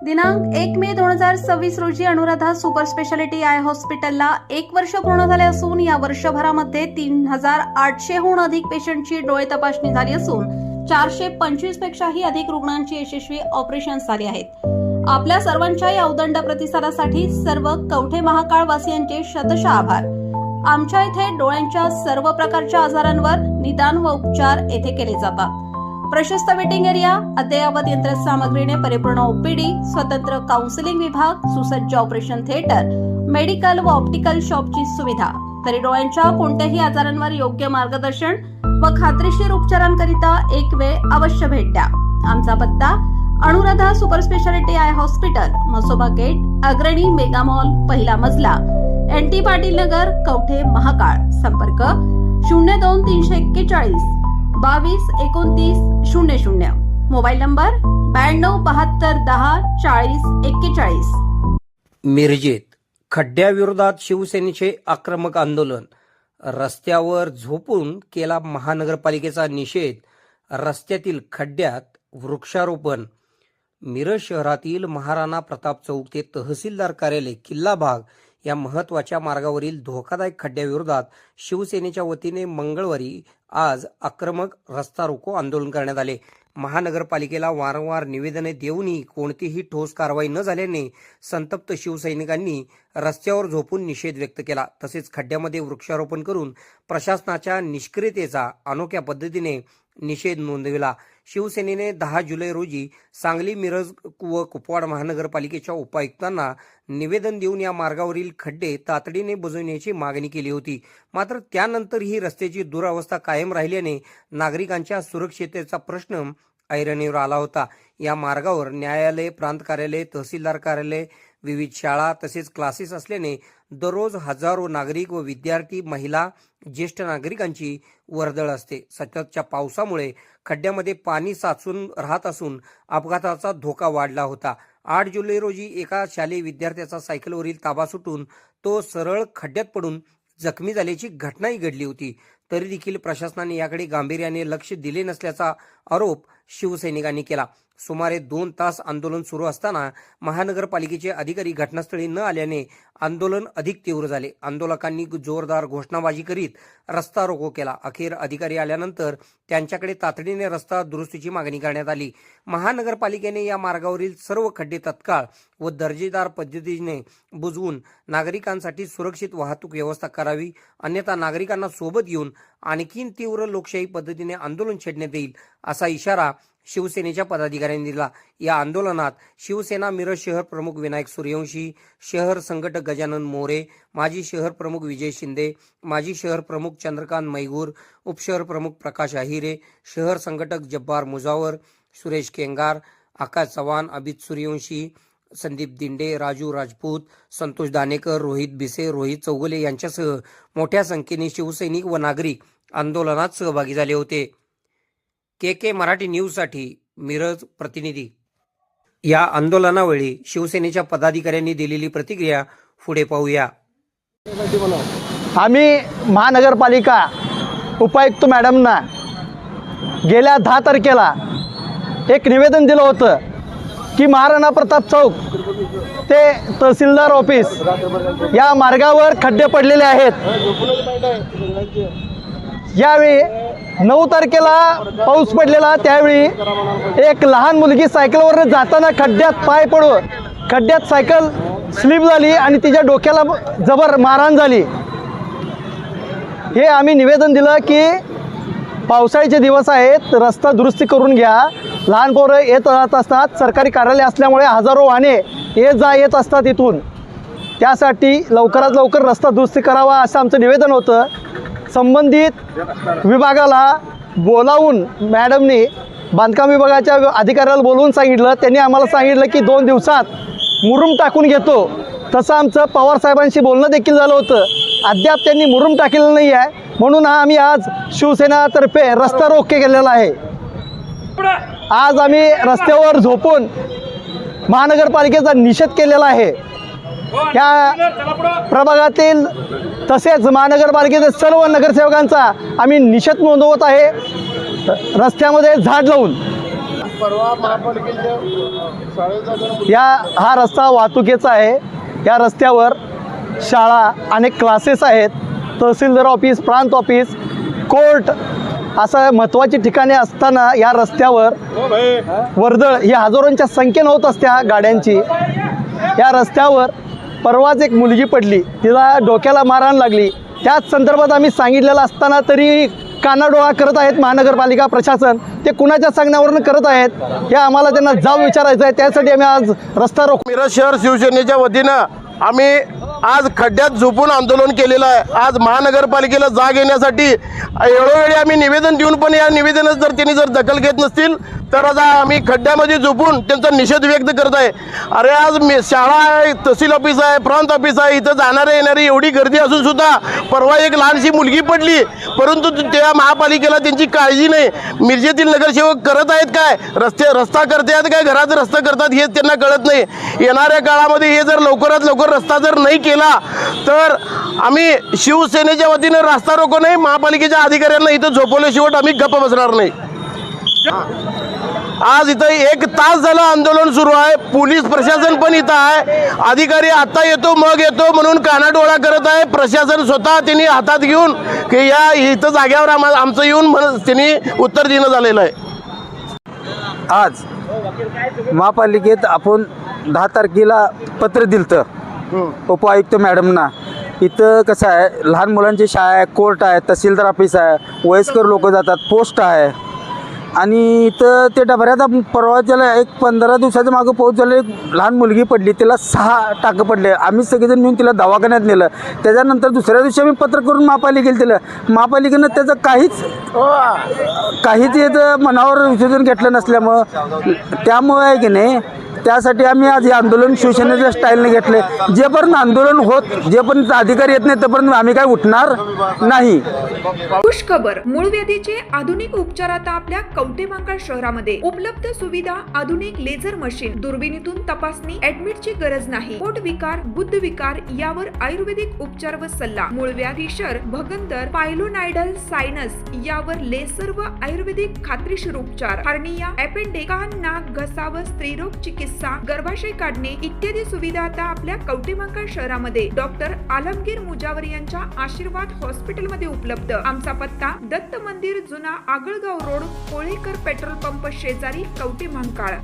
दिनांक 1 मे 2026 रोजी Anuradha super speciality I हॉस्पिटलला 1 वर्ष पूर्ण झाले असून या वर्षभरामध्ये 3800हून अधिक पेशंटची डोळे तपासणी झाली असून 425 पेक्षाही अधिक रुग्णांची यशस्वी ऑपरेशन्स झाली आहेत। आपल्या सर्वांच्या या उदंड प्रतिसादासाठी सर्व कवठे महाकाळ वासियांचे शतशः आभार। आमच्या इथे डोळ्यांच्या सर्व प्रकारच्या आजारांवर निदान व उपचार येथे केले जातात। प्रशस्त वेटिंग एरिया, अद्ययावत यंत्रसामग्रीने परिपूर्ण ओपीडी, स्वतंत्र काउन्सिलिंग विभाग, सुसज्ज ऑपरेशन थिएटर, मेडिकल व ऑप्टिकल शॉपची सुविधा, तरी डोळ्यांच्या कोणत्याही आजारांवर योग्य मार्गदर्शन व खात्रीशीर उपचारांकरिता एक वेळ अवश्य भेट द्या। आमचा पत्ता Anuradha super speciality eye hospital, Masoba gate, Agrani mega mall, पहिला मजला, NT पाटील नगर, कवठे महाकाळ। संपर्क 02-341 22-29-00, मोबाईल नंबर 92-72-10-40-41। मिरजेत खड्ड्याविरोधात शिवसेनेचे आक्रमक आंदोलन, रस्त्यावर झोपून केला महानगरपालिकेचा निषेध, रस्त्यातील खड्ड्यात वृक्षारोपण। मिरज शहरातील महाराणा प्रताप चौक ते तहसीलदार कार्यालय किल्ला भाग या महत्वाच्या मार्गावरील धोकादायक खड्ड्याविरोधात शिवसेनेच्या वतीने मंगळवारी आज आक्रमक रस्ता रोको आंदोलन करण्यात आले। महानगरपालिकेला वारंवार निवेदने देऊनही कोणतीही ठोस कारवाई न झाल्याने संतप्त शिवसैनिकांनी रस्त्यावर झोपून निषेध व्यक्त केला। तसेच खड्ड्यामध्ये वृक्षारोपण करून प्रशासनाच्या निष्क्रियतेचा अनोख्या पद्धतीने निषेध नोंदविला। शिवसेनेने 10 जुलै रोजी सांगली, मिरज व कुपवाड महानगरपालिकेच्या उपायुक्तांना निवेदन देऊन या मार्गावरील खड्डे तातडीने बुजवण्याची मागणी केली होती। मात्र त्यानंतरही रस्त्याची दुरावस्था कायम राहिल्याने नागरिकांच्या सुरक्षिततेचा प्रश्न ऐरणीवर आला होता। या मार्गावर न्यायालय, प्रांत कार्यालय, तहसीलदार कार्यालय, विविध शाळा तसेच क्लासेस असल्याने दररोज हजारो नागरिक व विद्यार्थी, महिला, ज्येष्ठ नागरिकांची वर्दळ असते। सततच्या पावसामुळे खड्ड्यामध्ये पाणी साचून राहत असून अपघाताचा धोका वाढला होता। 8 जुलै रोजी एका शालेय विद्यार्थ्याचा सायकलवरील ताबा सुटून तो सरळ खड्ड्यात पडून जखमी झाल्याची घटनाही घडली होती। तरी देखील प्रशासनाने याकडे गांभीर्याने लक्ष दिले नसल्याचा आरोप शिवसैनिकांनी केला। सुमारे 2 तास आंदोलन सुरू असताना महानगरपालिकेचे अधिकारी घटनास्थळी न आल्याने आंदोलन अधिक तीव्र झाले। आंदोलकांनी जोरदार घोषणाबाजी करीत रस्ता रोको केला। अखेर अधिकारी आल्यानंतर त्यांच्याकडे तातडीने रस्ता दुरुस्तीची मागणी करण्यात आली। महानगरपालिकेने या मार्गावरील सर्व खड्डे तत्काळ व दर्जेदार पद्धतीने बुजवून नागरिकांसाठी सुरक्षित वाहतूक व्यवस्था करावी, अन्यथा नागरिकांना सोबत घेऊन आणखीन तीव्र लोकशाही पद्धतीने आंदोलन छेडण्यात येईल असा इशारा शिवसेनेच्या पदाधिकाऱ्यांनी दिला। या आंदोलनात शिवसेना मिरज शहर प्रमुख विनायक सूर्यवंशी, शहर संघटक गजानन मोरे, माजी शहर प्रमुख विजय शिंदे, माजी शहर प्रमुख चंद्रकांत मैगूर, उपशहर प्रमुख प्रकाश आहिरे, शहर संघटक जब्बार मुजावर, सुरेश केंगार, आकाश चव्हाण, अभित सूर्यवंशी, संदीप दिंडे, राजू राजपूत, संतोष दानेकर, रोहित बिसे, रोहित चौगुले यांच्यासह मोठ्या संख्येने शिवसैनिक व नागरिक आंदोलनात सहभागी झाले होते। KK मराठी न्यूजसाठी मिरज प्रतिनिधी। या आंदोलनावेळी शिवसेनेच्या पदाधिकाऱ्यांनी दिलेली प्रतिक्रिया पुढे पाहूया। आम्ही महानगरपालिका उपायुक्त मॅडमना गेल्या 10 तारखेला एक निवेदन दिलं होतं की महाराणा प्रताप चौक ते तहसीलदार ऑफिस या मार्गावर खड्डे पडलेले आहेत। यावेळी 9 तारखेला पाऊस पडलेला, त्यावेळी एक लहान मुलगी सायकलवर जाताना खड्ड्यात पाय पडून खड्ड्यात सायकल स्लिप झाली आणि तिच्या डोक्याला जबर मारहाण झाली। हे आम्ही निवेदन दिलं की पावसाळ्याचे दिवस आहेत, रस्ता दुरुस्ती करून घ्या। लहान पोरं येत राहत असतात, सरकारी कार्यालय असल्यामुळे हजारो वाहने येत असतात इथून, त्यासाठी लवकरात लवकर रस्ता दुरुस्ती करावा असं आमचं निवेदन होतं। संबंधित विभागाला बोलावून मॅडमनी बांधकाम विभागाच्या अधिकाऱ्याला बोलवून सांगितलं। त्यांनी आम्हाला सांगितलं की 2 दिवसात मुरुम टाकून घेतो। तसं आमचं पवार साहेबांशी बोलणं देखील झालं होतं, अद्याप त्यांनी मुरुम टाकलेलं नाही आहे। म्हणून आम्ही आज शिवसेनातर्फे रस्ता रोको केलेला आहे। आज आम्ही रस्त्यावर झोपून महानगरपालिकेचा निषेध केलेला आहे। या प्रभागातील तसेच महानगरपालिकेच्या सर्व नगरसेवकांचा आम्ही निषेध नोंदवत आहे रस्त्यामध्ये झाड लावून। परवा महापालिकेच्या शाळेचा हा रस्ता वाहतुकीचा आहे. या रस्त्यावर शाळा, अनेक क्लासेस आहेत, तहसीलदार ऑफिस, प्रांत ऑफिस, कोर्ट असं महत्त्वाची ठिकाणे असताना या रस्त्यावर वर्दळ ही हजारोंच्या संख्येनं होत असत्या गाड्यांची. या रस्त्यावर परवाच एक मुलगी पडली, तिला डोक्याला मारहाण लागली. त्याच संदर्भात आम्ही सांगितलेलं असताना तरी कानाडोळा करत आहेत महानगरपालिका प्रशासन. ते कुणाच्या सांगण्यावरून करत आहेत हे आम्हाला त्यांना जाब विचारायचं आहे. त्यासाठी आम्ही आज रस्ता रोको. मिरज शहर शिवसेनेच्या वतीनं आम्ही आज खड्ड्यात झोपून आंदोलन केलेलं आहे. आज महानगरपालिकेला जाग येण्यासाठी वेळोवेळी आम्ही निवेदन देऊन पण या निवेदनात जर त्यांनी दखल घेत नसतील तर आज आम्ही खड्ड्यामध्ये झोपून त्यांचा निषेध व्यक्त करत आहे. अरे आज शाळा आहे, तहसील ऑफिस आहे, प्रांत ऑफिस आहे, इथं जाणारे येणारे एवढी गर्दी असून सुद्धा परवा एक लहानशी मुलगी पडली, परंतु त्या महापालिकेला त्यांची काळजी नाही. मिरजेतील नगरसेवक करत आहेत काय, रस्ता करत आहेत काय, घरात रस्ता करतात हे त्यांना कळत नाही. येणाऱ्या काळामध्ये हे जर लवकरात लवकर रस्ता जर नाही केला तर आम्ही शिवसेनेच्या वतीनं रस्ता रोको नाही, महापालिकेच्या अधिकाऱ्यांना इथं झोपवल्याशिवाय आम्ही गप्प बसणार नाही. आज इथं 1 तास झालं आंदोलन सुरू आहे. पोलीस प्रशासन पण इथं आहे. अधिकारी आता येतो मग येतो म्हणून कानाडोळा करत आहे. प्रशासन स्वतः त्यांनी हातात घेऊन की या इथं जाग्यावर आमचं येऊन त्यांनी उत्तर देणं झालेलं आहे. आज महापालिकेत आपण 10 तारखेला पत्र दिलं उपआयुक्त मॅडमना. इथं कसं आहे, लहान मुलांची शाळा आहे, कोर्ट आहे, तहसीलदार ऑफिस आहे, वयस्कर लोक जातात, पोस्ट आहे. आणि इथं ते डबऱ्यात परवाच्याला एक 15 दिवसाच्या मागं पाऊस झाला, एक लहान मुलगी पडली, तिला 6 टाकं पडले. आम्ही सगळेजण नेऊन तिला दवाखान्यात नेलं. त्याच्यानंतर दुसऱ्या दिवशी आम्ही पत्र करून महापालिकेला दिलं. महापालिकेनं त्याचं काहीच याचं मनावर विसर्जन घेतलं नसल्यामुळं त्यामुळे आहे की नाही, त्यासाठी आम्ही आज हे आंदोलन शिवसेनेच्या स्टाईलने घेतले. जेपर्यंत आंदोलन जेपर्यंत अधिकारी येत नाही तोपर्यंत आम्ही काय उठणार नाही. खुशखबर, मूळ व्याधीचे आधुनिक उपचार आता आपल्या कवठेमहांकाळ शहरामध्ये उपलब्ध. सुविधा, आधुनिक लेझर मशीन, दुर्बिणीतून तपासणी, ऍडमिटची गरज नाही. पोट विकार, बुद्ध विकार यावर आयुर्वेदिक उपचार व सल्ला. मूळव्याधी, शर, भगंदर, पायलोनायडल, सायनस यावर लेसर व आयुर्वेदिक खात्रीशीर उपचार. हर्निया, अपेंडिक्स, कान, नाक, घसा व स्त्रीरोग चिकित्सा, गर्भाशय काढणे इत्यादी सुविधा आता आपल्या कवठेमहांकाळ शहरामध्ये डॉक्टर आलमगीर मुजावर यांच्या आशीर्वाद हॉस्पिटलमध्ये उपलब्ध. आमचा पत्ता दत्त मंदिर, जुना Agalgaon road, Kolekar petrol pump शेजारी, कवठेमहांकाळ.